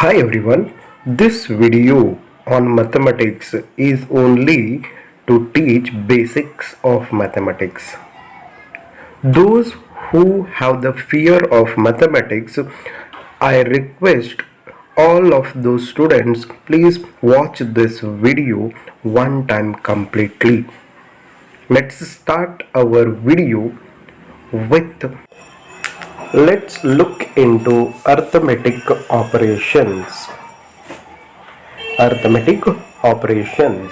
Hi everyone, this video on mathematics is only to teach basics of mathematics. Those who have the fear of mathematics, I request all of those students please watch this video one time completely. Let's start our video with let's look into arithmetic operations. Arithmetic operations.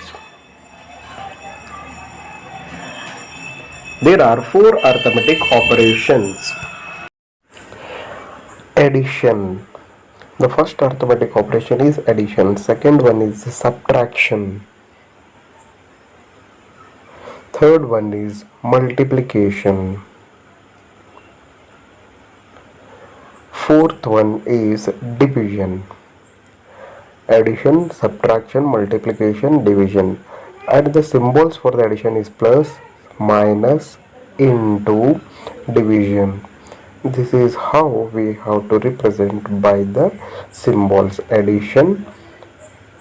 There are four arithmetic operations. Addition. The first arithmetic operation is addition. Second one is subtraction. Third one is multiplication. Fourth one is division. Addition, subtraction, multiplication, division. And the symbols for the addition is plus, minus, into, division. This is how we have to represent by the symbols. Addition.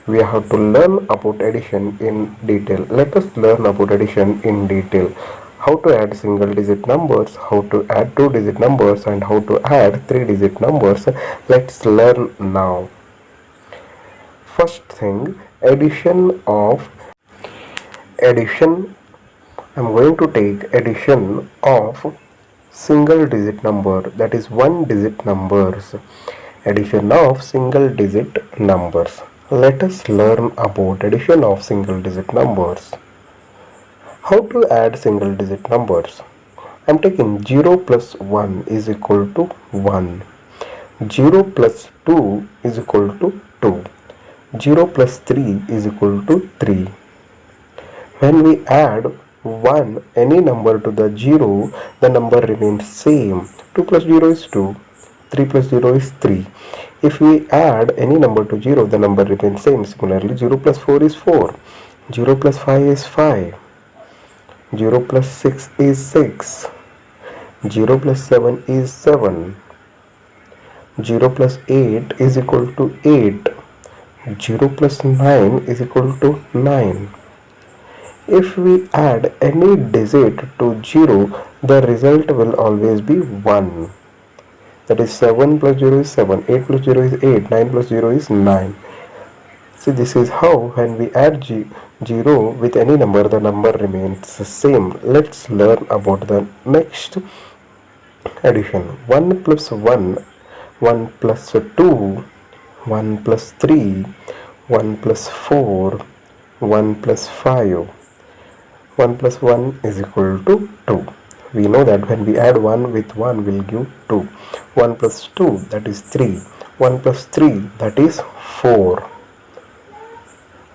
We have to learn about addition in detail. Let us learn about addition in detail. How to add single digit numbers, how to add two digit numbers, and how to add three digit numbers. Let's learn now. First thing, addition. I'm going to take addition of single digit number, that is one digit numbers. Addition of single digit numbers. Let us learn about addition of single digit numbers. How to add single digit numbers? I'm taking 0 plus 1 is equal to 1. 0 plus 2 is equal to 2. 0 plus 3 is equal to 3. When we add 1 any number to the 0, the number remains same. 2 plus 0 is 2. 3 plus 0 is 3. If we add any number to 0, the number remains same. Similarly, 0 plus 4 is 4. 0 plus 5 is 5. 0 plus 6 is 6. 0 plus 7 is 7. 0 plus 8 is equal to 8. 0 plus 9 is equal to 9. If we add any digit to 0, the result will always be 1. That is 7 plus 0 is 7, 8 plus 0 is 8, 9 plus 0 is 9. See, this is how when we add 0 with any number, the number remains the same. Let's learn about the next addition. 1 plus 1, 1 plus 2, 1 plus 3, 1 plus 4, 1 plus 5. 1 plus 1 is equal to 2. We know that when we add 1 with 1 will give 2. 1 plus 2, that is 3. 1 plus 3, that is 4.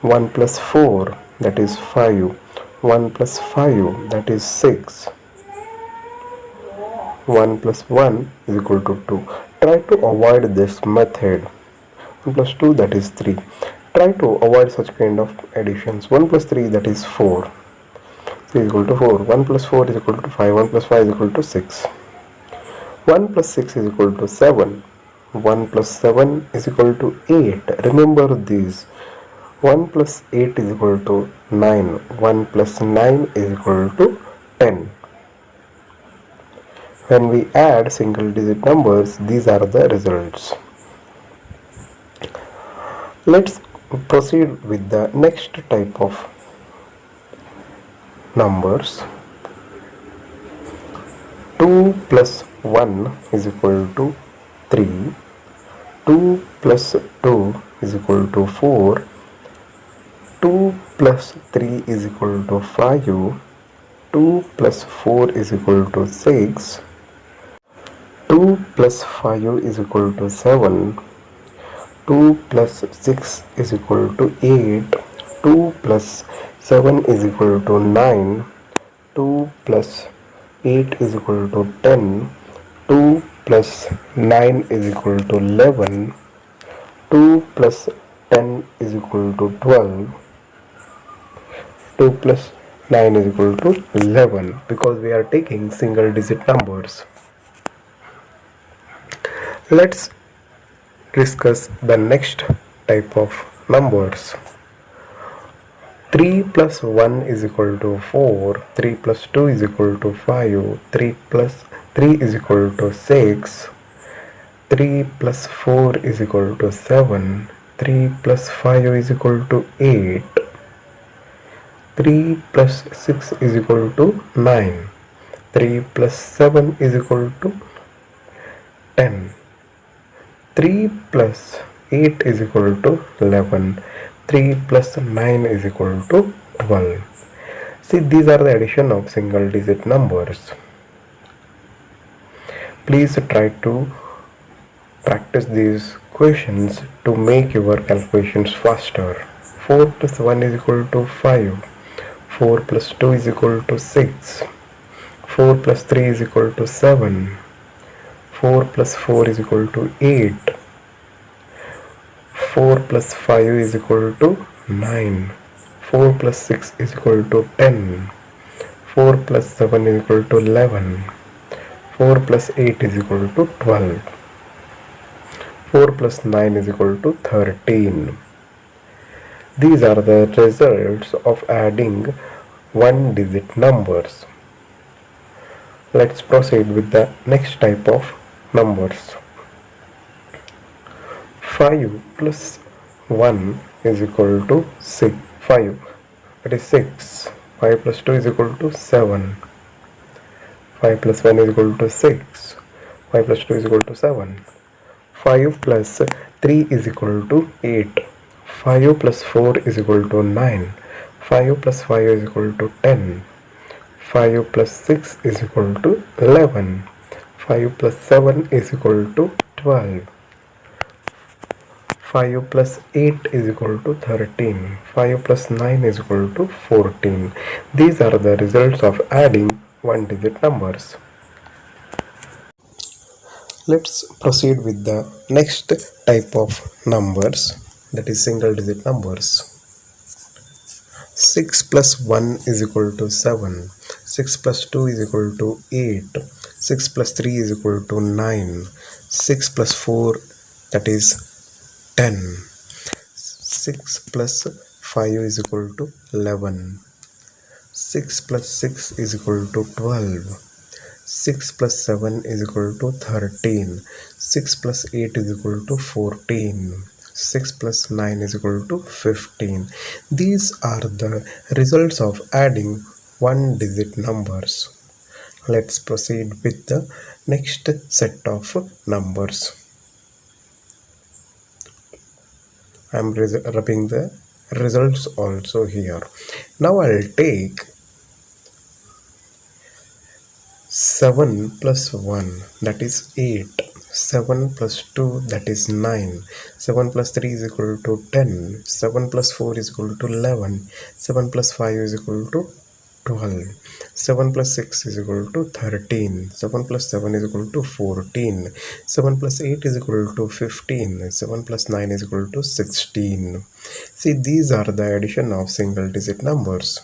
1 plus 4, that is 5. 1 plus 5, that is 6. 1 plus 1 is equal to 2. Try to avoid this method. 1 plus 2, that is 3. Try to avoid such kind of additions. 1 plus 3, that is 4. 3 is equal to 4. 1 plus 4 is equal to 5. 1 plus 5 is equal to 6. 1 plus 6 is equal to 7. 1 plus 7 is equal to 8. Remember these. 1 plus 8 is equal to 9. 1 plus 9 is equal to 10. When we add single digit numbers, these are the results. Let's proceed with the next type of numbers. 2 plus 1 is equal to 3. 2 plus 2 is equal to 4. 2 plus 3 is equal to 5. 2 plus 4 is equal to 6. 2 plus 5 is equal to 7. 2 plus 6 is equal to 8. 2 plus 7 is equal to 9. 2 plus 8 is equal to 10. 2 plus 9 is equal to 11. 2 plus 10 is equal to 12. 2 plus 9 is equal to 11 because we are taking single digit numbers. Let's discuss the next type of numbers. 3 plus 1 is equal to 4, 3 plus 2 is equal to 5, 3 plus 3 is equal to 6, 3 plus 4 is equal to 7, 3 plus 5 is equal to 8, 3 plus 6 is equal to 9, 3 plus 7 is equal to 10, 3 plus 8 is equal to 11, 3 plus 9 is equal to 12. See, these are the addition of single digit numbers. Please try to practice these questions to make your calculations faster. 4 plus 1 is equal to 5, 4 plus 2 is equal to 6, 4 plus 3 is equal to 7, 4 plus 4 is equal to 8, 4 plus 5 is equal to 9, 4 plus 6 is equal to 10, 4 plus 7 is equal to 11, 4 plus 8 is equal to 12, 4 plus 9 is equal to 13. These are the results of adding one digit numbers. Let's proceed with the next type of numbers. 5 plus 1 is equal to 6. 5, that is 6. 5 plus 2 is equal to 7. 5 plus 1 is equal to 6. 5 plus 2 is equal to 7. 5 plus 3 is equal to 8. 5 plus 4 is equal to 9. 5 plus 5 is equal to 10. 5 plus 6 is equal to 11. 5 plus 7 is equal to 12. 5 plus 8 is equal to 13. 5 plus 9 is equal to 14. These are the results of adding one digit numbers. Let's proceed with the next type of numbers, that is single digit numbers. 6 plus 1 is equal to 7. 6 plus 2 is equal to 8. 6 plus 3 is equal to 9. 6 plus 4, that is 10. 6 plus 5 is equal to 11. 6 plus 6 is equal to 12. 6 plus 7 is equal to 13. 6 plus 8 is equal to 14. 6 plus 9 is equal to 15. These are the results of adding one digit numbers. Let's proceed with the next set of numbers. I am rubbing the results also here. Now I'll take 7 plus 1, that is 8. 7 plus 2, that is 9. 7 plus 3 is equal to 10. 7 plus 4 is equal to 11. 7 plus 5 is equal to 12. 7 plus 6 is equal to 13. 7 plus 7 is equal to 14. 7 plus 8 is equal to 15. 7 plus 9 is equal to 16. See, these are the addition of single digit numbers.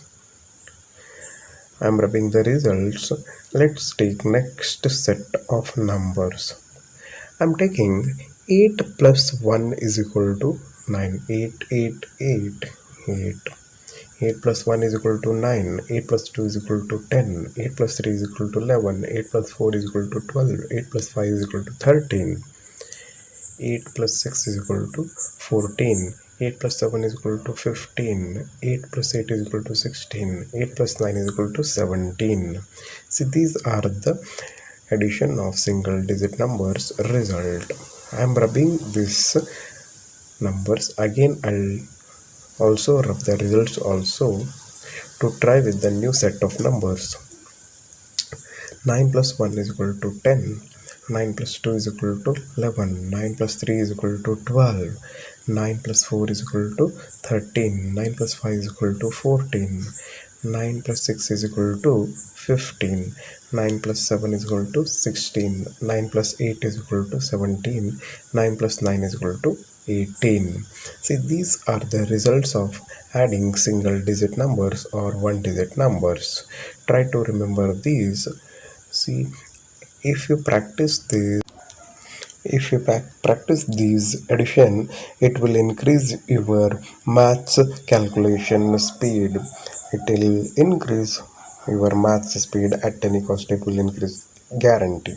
I am rubbing the results. Let's take next set of numbers. I am taking 8 plus 1 is equal to 9. 8, 8, 8, 8. 8 plus 1 is equal to 9. 8 plus 2 is equal to 10. 8 plus 3 is equal to 11. 8 plus 4 is equal to 12. 8 plus 5 is equal to 13. 8 plus 6 is equal to 14. 8 plus 7 is equal to 15. 8 plus 8 is equal to 16. 8 plus 9 is equal to 17. See, these are the addition of single digit numbers result. I am rubbing these numbers again. I'll also rub the results also to try with the new set of numbers. 9 plus 1 is equal to 10. 9 plus 2 is equal to 11. 9 plus 3 is equal to 12. 9 plus 4 is equal to 13. 9 plus 5 is equal to 14. 9 plus 6 is equal to 15. 9 plus 7 is equal to 16. 9 plus 8 is equal to 17. 9 plus 9 is equal to 18. See, these are the results of adding single digit numbers or one digit numbers. Try to remember these. See, if you practice this, If you practice these addition, it will increase your maths calculation speed. It will increase your maths speed at any cost. It will increase, guarantee.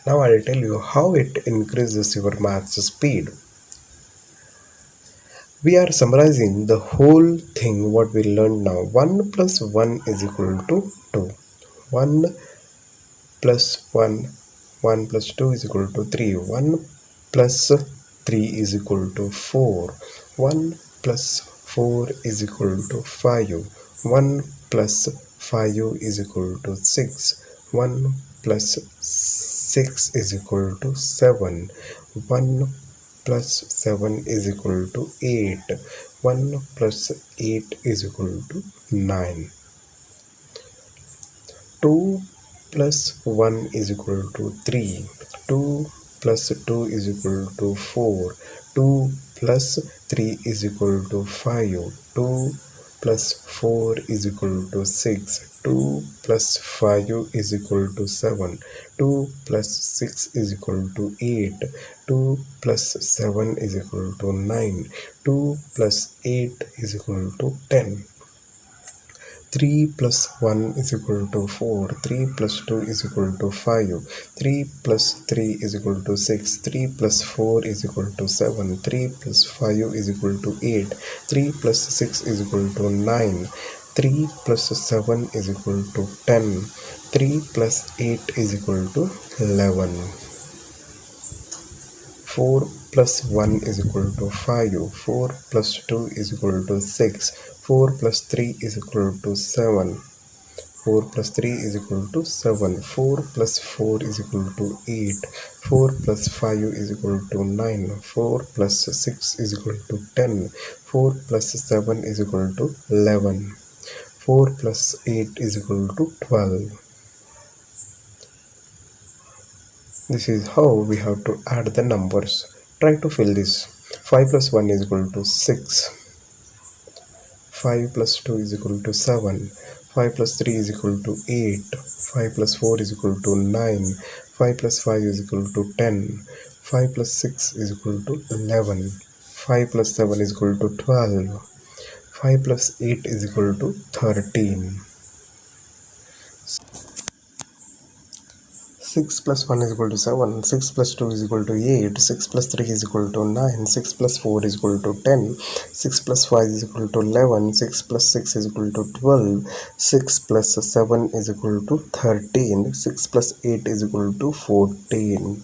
Now I'll tell you how it increases your maths speed. We are summarizing the whole thing what we learned now. 1 plus 1 is equal to 2. 1 plus 1, 1 plus 2 is equal to 3. 1 plus 3 is equal to 4. 1 plus 4 is equal to 5. 1 plus 5 is equal to 6. 1 plus 6 is equal to 7. 1 plus 7 is equal to 8. 1 plus 8 is equal to 9. 2 plus 1 is equal to 3. 2 plus 2 is equal to 4. 2 plus 3 is equal to 5. 2 plus 4 is equal to 6. 2 plus 5 is equal to 7. 2 plus 6 is equal to 8. 2 plus 7 is equal to 9. 2 plus 8 is equal to 10. 3 plus 1 is equal to 4. 3 plus 2 is equal to 5. 3 plus 3 is equal to 6. 3 plus 4 is equal to 7. 3 plus 5 is equal to 8. 3 plus 6 is equal to 9. 3 plus 7 is equal to 10. 3 plus 8 is equal to 11. 4 plus 1 is equal to 5. 4 plus 2 is equal to 6. 4 plus 3 is equal to 7. 4 plus 3 is equal to 7. 4 plus 4 is equal to 8. 4 plus 5 is equal to 9. 4 plus 6 is equal to 10. 4 plus 7 is equal to 11. 4 plus 8 is equal to 12. This is how we have to add the numbers. Try to fill this. 5 plus 1 is equal to 6. 5 plus 2 is equal to 7. 5 plus 3 is equal to 8. 5 plus 4 is equal to 9. 5 plus 5 is equal to 10. 5 plus 6 is equal to 11. 5 plus 7 is equal to 12. 5 plus 8 is equal to 13. 6 plus 1 is equal to 7, 6 plus 2 is equal to 8, 6 plus 3 is equal to 9, 6 plus 4 is equal to 10, 6 plus 5 is equal to 11, 6 plus 6 is equal to 12, 6 plus 7 is equal to 13, 6 plus 8 is equal to 14.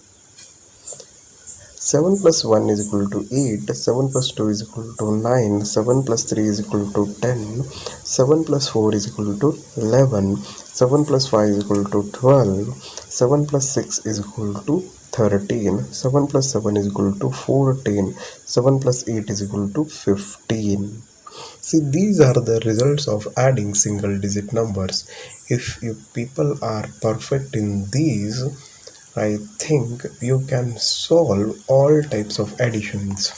7 plus 1 is equal to 8, 7 plus 2 is equal to 9, 7 plus 3 is equal to 10, 7 plus 4 is equal to 11, 7 plus 5 is equal to 12, 7 plus 6 is equal to 13, 7 plus 7 is equal to 14, 7 plus 8 is equal to 15. See, these are the results of adding single digit numbers. If you people are perfect in these, I think you can solve all types of additions.